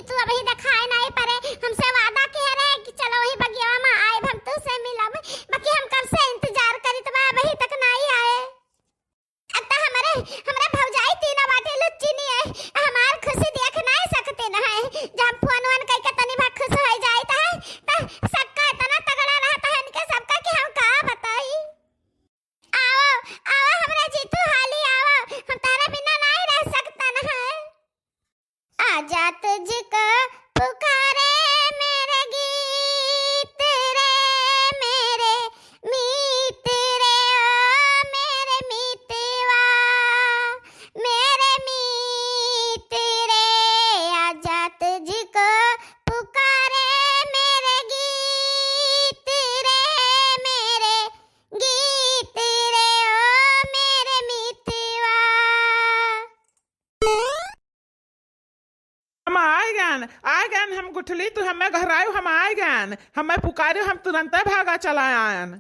तू अभी दिखाए नहीं परे हमसे वादा किया रहे कि चलो वही बगिया में आए हम तुझसे मिलब बाकी हम कब से इंतजार करी तो अभी तक नहीं आए। अब तो हमारे भौजाई तीनों बाटे लुच्ची नहीं है हमार खुशी देख नहीं सकते न है जब फोन वन कई के तनी भा खुश हो जाता है तो सबका इतना तगड़ा रहता है इनके सबका कि हम का बताई। आओ आओ हमरा जीतू हाली आओ हम तारा बिना नहीं रह सकता न है। आजा तुझको पुकारे मेरे गीत रे मेरे मीत रे ओ मेरे मीतवा मेरे मीत रे आजा तुझको पुकारे मेरे गीत रे मेरे गीत रे ओ मेरे मीतवा। हम आए गन हम गुठली तू हमें घर आयो हम आए गन हमें पुकारे हम तुरंत भागा चला आयन।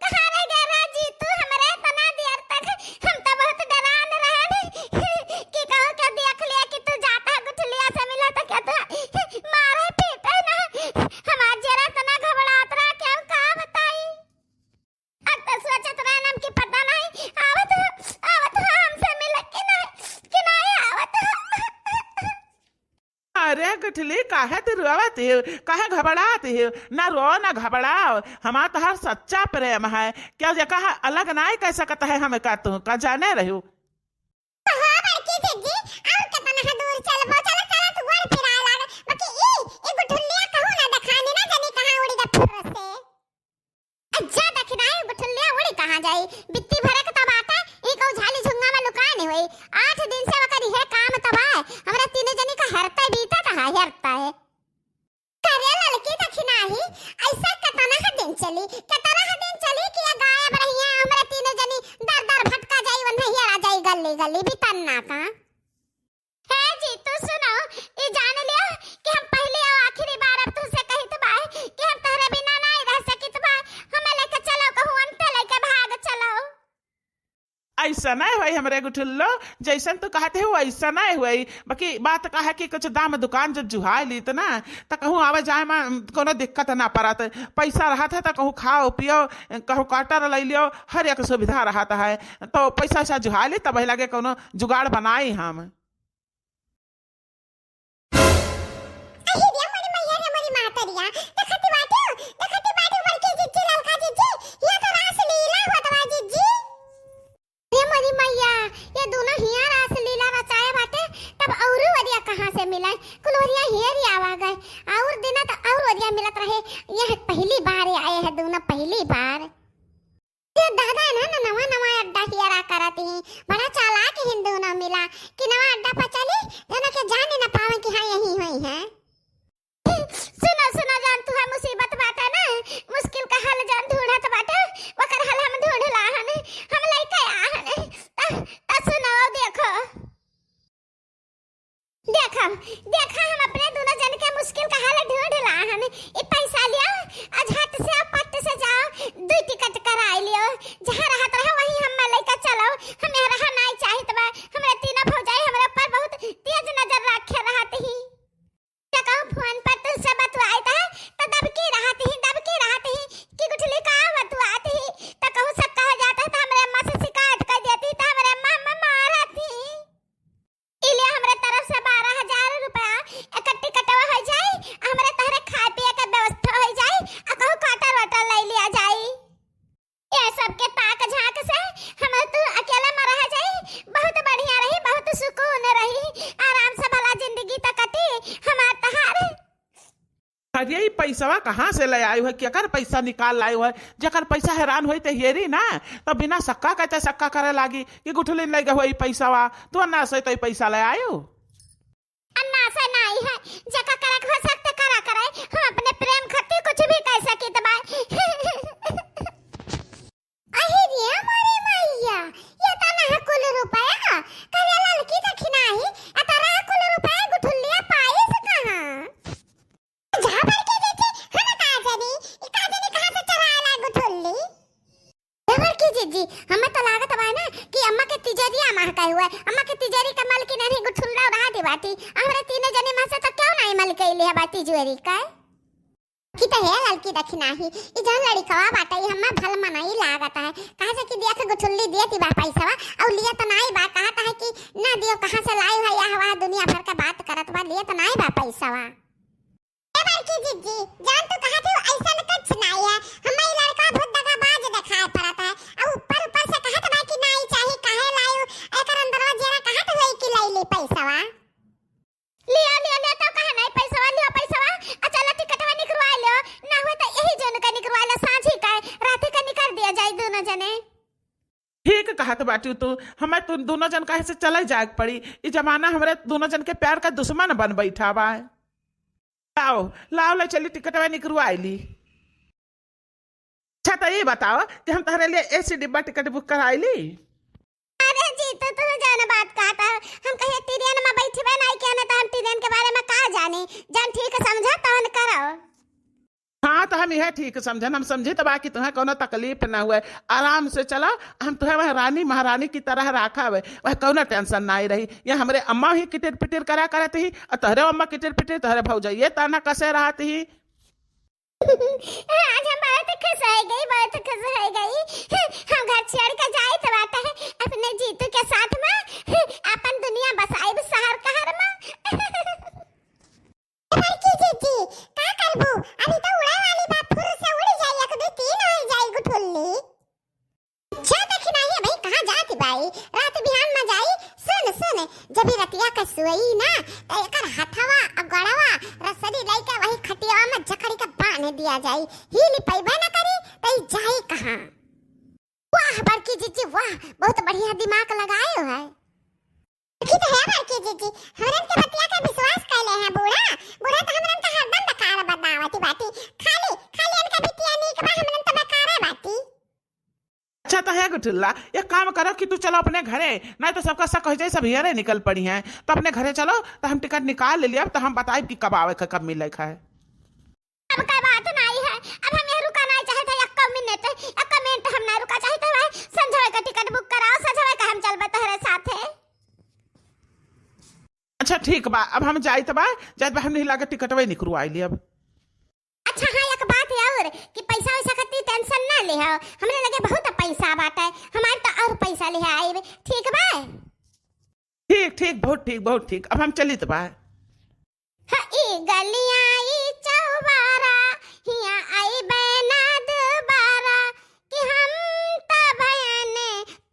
कहाँ रह गया जीतू हमारे तना देर तक हम तो बहुत डरान रहे कि कहो क्या देख लिया कि तू जाता है गुठलिया से मिला तो क्या तू मारे पीटे ना हमार जरा तना घबरात रहा क्या का बताई। अब तो सोचत रहे हम कि पता नहीं आवत हमसे मिले कि नहीं आवत। अरे गुठली काहे तू रोवत है काहे घबरात है ना रो ना घबराओ हमारा तो हर सच्चा प्रेम है क्या जे कहा अलग नहीं कह सकता है हमें का तू का जाने रहो। हां बड़की दीदी और कितना दूर चलबो चल चल तू घर फिराए लागे बाकी ई गुठलिया कहू ना दिखाने ना जाने कहां उड़ी दा फुर से अच्छा देखना है गुठलिया उड़ी कहां जाई बित्ती भरे के तब आता ई को झाली झुंगा में लुकाए नहीं होई 8 दिन से वकरी है काम तब है हमरा तीनों जनी का हरता बीता था हरता है करे लड़की देखना ही ऐसा कतना दिन चली कि ये गायब रही है हमरा तीनों जनी दर दर भटका जाई वन हिया आ जाई गली गली भी तन्ना का है जी तू सुनो ये जान लियो कि हम पहली और आखिरी बार अब तुझसे कही तो बाय कि हम तोहरे बिना नहीं रह सकी तो बाय हमें लेके चलो कहूं अंत लेके भाग चलो। ऐसा नहीं हुई हमारे गुठल्लो जैसन तू कहते हो ऐसा नहीं हुई बाकी बात का है कि कुछ दाम दुकान जब जुहाई ली तो ना तो कहूँ आवे जाए में कोनो दिक्कत ना पड़त पैसा रहा था तो कहूँ खाओ पियो कहूँ कटर ले लियो हर एक सुविधा रहता है तो पैसा ऐसा जुहाई ली तब लगे कोनो जुगाड़ बनाई हम। मिला कुलोरिया हेर ही आवा गए और दिन तो और वरिया मिलत रहे यह पहली बार आए हैं दोनों पहली बार ये दादा है ना नवा नवा अड्डा हियरा करती बड़ा चालाक हिंदू ना मिला कि नवा अड्डा पर चली दोनों के जाने ना पावे कि हां यही हुई है। सुनो जान तू है मुसीबत बाटा ना मुश्किल का हल जान ढूंढत बाटा वकर हल हम ढूंढला हन हम लइका आहन ता सुनो देखो हम अपने दोनों जन के मुश्किल का हल ढूंढ ला हन ई पैसा लियो आज हट से पट से जाओ 2 टिकट कराई लियो जहां रहत रहो वहीं हम लइका चलो हमें रहा नहीं चाहिए तबा हमरा तीनों भौजाई हमरा ऊपर बहुत तेज नजर रखे रहत ही क्या कहूं फोन पर तू सब बतवाई था तो दबकी रहत ही कि गुठली का बतवात ही तो कहूं सब कह जाता तो हमरे अम्मा से शिकायत कर देती तो हमरे अम्मा मारत ही इले हमरे तरफ से 12,000 रुपया इकट्ठी कटवा हो जाए हमरे तहरे खाए पिए के व्यवस्था हो जाए आ कहू काटर वाटर ले लिया जाए ये सब के ताक झांक से हम तू अकेले में रह जाए बहुत बढ़िया रही बहुत सुकून रही आराम से भला जिंदगी तक कटी हमार तहार। अरे पैसा कहाँ से ले आयु है केकर पैसा निकाल लायु है जकर पैसा हैरान हुई तो हेरी ना तो बिना सक्का कहते सक्का करे लागी कि गुठली ले गए हुई पैसा तू अन्ना से तो पैसा ले आयु अन्ना से नहीं है जका करे हो सकते करा करे हम अपने प्रेम खातिर कुछ भी कह सकी तो भाई अहे रे हमारे मैया ये तना है कुल रुपया करे लड़की देखना ही अतरा कुल रुपया गुठलिया पाए से कहां जा भर के देती हम का जानी कहां से चला ला गुठली जीजी हमें तो लागत बा ना कि अम्मा के तिजोरिया महकाए हुआ है। अम्मा के तिजोरी का मालकिन नहीं गुठुल्ला उड़ा दी बाटी। हमरा तीन जने में से तो क्यों नहीं मालकिन है बाटी तिजोरी का की तो है लड़की दखना ही ई जन लड़कवा बाटा ई हम्मा भल मनाई लागत है। कहां से कि देख गुठुल्ली देती बा पैसावा और लिया तो नहीं बा। कहता है कि ना दियो कहां से लाई है या हवा दुनिया भर का बात करत बा लिया तो नहीं बा पैसावा। ए बड़की जीजी जान तो कहा थे ऐसा न कुछ नहीं है। हमारी लड़का बहुत दगाबाज दिखाई पड़ता है और ऊपर ऊपर से कहत बा कि नहीं चाहिए काहे लायो एकर अंदरवा जेरा कहत होई कि लाई ले पैसावा लिया लिया ले तो कहा नहीं पैसावा लियो पैसावा अच्छा ला टिकटवा निकलवा लो ना हो तो यही जन का निकलवा लो सांझी का रात का निकाल दिया जाए दोनों जने। ठीक कहत बाटी तू हमें तू दोनों जन काहे से चले जाग पड़ी। ई जमाना हमरे दोनों जन के प्यार का दुश्मन बन बैठा बा। लाओ लाओ ले चली टिकटवा निकलवा ली। अच्छा तो ये बताओ कि हम तुम्हारे लिए एसी डिब्बा टिकट बुक कराई ली। अरे जी तो तू जाने बात कहता हम कहे ट्रेन में बैठबे नहीं के ना तो हम ट्रेन के बारे में का जाने जान ठीक समझा तवन करो। हाँ तो हम यह ठीक समझन हम समझे तो बाकी तुम्हें कोनो तकलीफ ना हुए आराम से चला। हम तुम्हें वह रानी महारानी की तरह रखा हुए वह कोनो टेंशन नहीं रही। ये हमारे अम्मा ही किटिर पिटिर करा करती ही और तहरे अम्मा किटिर पिटिर तहरे भौजाइये ताना कसे रहती ही। आज हम बहुत खुश हो गई हम घर छोड़ कर जाए तो बात है अपने जीतू के साथ में अपन दुनिया बसाई शहर कहर में। लड़की जीजी का करबू अभी तो उड़ा वाली बात फुर से उड़ जाई एक दो तीन हो जाई गुठुल्ली। अच्छा देखी नहीं है भाई कहां जाती बाई रात बिहान में जाई सुन जब रतिया का सुई ना तो एकर हथवा गड़वा रसरी लइका वही खटिया में जकड़ी का बांध दिया जाई हिली पैबा ना करी तई जाई कहां। वाह बड़की जीजी वाह बहुत बढ़िया दिमाग लगाए हो है की तो है बड़की जीजी हमरन के बतिया का विश्वास कैले हैं बूढ़ा बूढ़ा तो हमरन का हरदम बेकार बतावती बाती खाली इनका बिटिया नी के हमरन तो बेकार बाती। अच्छा तो है गुठुल्ला एक काम करो कि तू चलो अपने घरे नहीं तो सबका शक हो जाए सब हियरे निकल पड़ी हैं तो अपने घरे चलो तो हम टिकट निकाल ले लिया तो हम बताए कि कब आवे कब मिले है। अब का बात नहीं है अब हम यहाँ रुका नहीं चाहते एक मिनट हम ना रुका चाहते है संजय का टिकट बुक कराओ संजय का हम चलबे तोहरे साथे। अच्छा ठीक बा अब हम जाई तो बा हम नहीं लागे टिकटवे निकलवाई ली अब। अच्छा हाँ एक बात है और कि पैसा वैसा खती टेंशन ना ले हो हमरे लगे बहुत पैसा बात है हमारे तो और पैसा ले आए ठीक बा। ठीक बहुत ठीक अब हम चली तो बा। हाँ ई गलियां ई चौबारा हिया आई बैना दोबारा कि हम तो भयन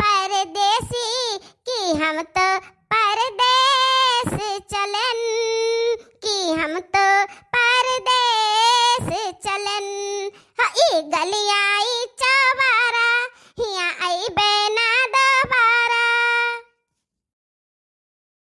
परदेसी कि हम तो परदेस चलन कि हम तो परदेस चलन। हाँ ई गलियां